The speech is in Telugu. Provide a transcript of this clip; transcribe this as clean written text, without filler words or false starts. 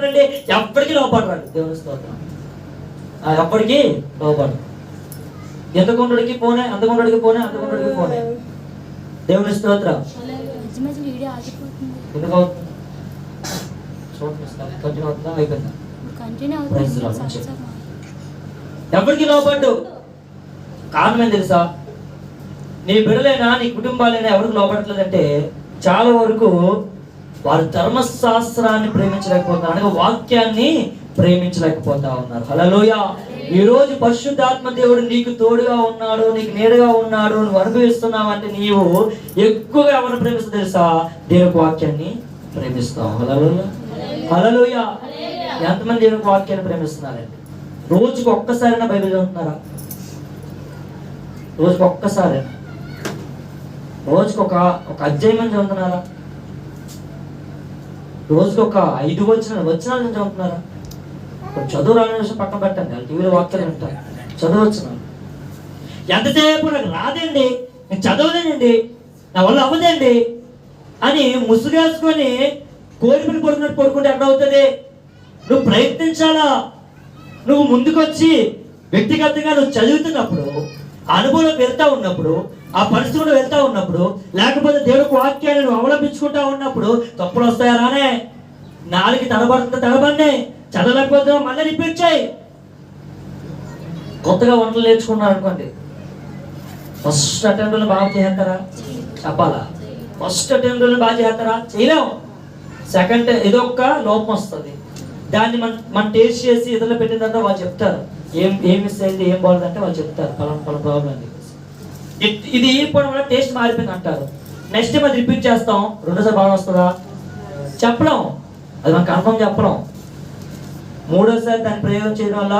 లోపడరండి, ఎప్పటికీ లోపడరండి. దేవుని స్తోత్రం. ఎప్పటికీ లోపడరు. ఎంతకుంటుడికి పోనే, అంతకుంటుడికి పోనే, అంతకుంటుడికి పోనే. దేవుని స్తోత్రం. ఎందుకు అవుతుంది? కంటిన్యూ అవుతుందా? అయిపోయిందా? ఎప్పటికీ లోపడ్డు. కారణం ఏం తెలుసా? నీ బిడ్డలైనా నీ కుటుంబాలైనా ఎవరికి లోపడట్లేదంటే చాలా వరకు వారు ధర్మశాస్త్రాన్ని ప్రేమించలేకపోతున్నారు, అనగా వాక్యాన్ని ప్రేమించలేకపోతా ఉన్నారు. హల్లెలూయా. ఈ రోజు పరిశుద్ధాత్మ దేవుడు నీకు తోడుగా ఉన్నాడు, నీకు నీడగా ఉన్నాడు, నువ్వు అనుభవిస్తున్నావు అంటే నీవు ఎక్కువగా ఎవరిని ప్రేమిస్తావు తెలుసా? దేవుని వాక్యాన్ని ప్రేమిస్తావు. హల్లెలూయా, హల్లెలూయా. ఎంతమంది దేవుని వాక్యాన్ని ప్రేమిస్తున్నారండి? రోజుకు ఒక్కసారైనా బైబిల్ చదువుతున్నారా? రోజుకు ఒక్కసారి, రోజుకు ఒక అధ్యాయం చదువుతున్నారా? రోజుకు ఒక 5 వచనాలు చదువుతున్నారా? చదువు రాని విషయం పక్కన పెట్టండి, వాళ్ళు టీవీలో వాక్యాలు వింటారు. చదవచ్చున్నాను ఎంతసేపు నాకు రాదండి, నేను చదవలేనండి, నా వల్ల అవ్వదండి అని ముసుగేసుకొని కోరికలు పడుకుంటే ఎక్కడవుతుంది? నువ్వు ప్రయత్నించాలా. నువ్వు ముందుకొచ్చి వ్యక్తిగతంగా నువ్వు చదువుతున్నప్పుడు, అనుభవంలోకి వెళ్తా ఉన్నప్పుడు, ఆ పరిస్థితుల్లో వెళ్తా ఉన్నప్పుడు, లేకపోతే దేవుడికి వాక్యాన్ని నువ్వు అవలంబించుకుంటా ఉన్నప్పుడు తప్పులు వస్తాయా? రానే. నాలుగు తడబడి చదవలేకపోతే మళ్ళీ రిపీట్ చేయి. కొత్తగా వంటలు నేర్చుకున్నారు అనుకోండి, ఫస్ట్ అటెంప్ట్లో బాగా చేస్తారా? చెప్పాలా? ఫస్ట్ అటెంప్ట్లో బాగా చేస్తారా? చేయలేము. సెకండ్ ఇదొక్క లోపం వస్తుంది. దాన్ని మనం టేస్ట్ చేసి ఇతరులు పెట్టిన తర్వాత వాళ్ళు చెప్తారు ఏం మిస్ అయింది, ఏం బాగుందంటే వాళ్ళు చెప్తారు పలానా ప్రాబ్లం అని. ఇది ఇప్పుడు వల్ల టేస్ట్ మారిపోయింది అంటారు. నెక్స్ట్ టైం అది రిపీట్ చేస్తాం, రెండోసారి బాగా వస్తుందా? చెప్పలేం. అది మనం కన్ఫర్మ్ చెప్పలేం. మూడోసారి దాన్ని ప్రయోగం చేయడం వల్ల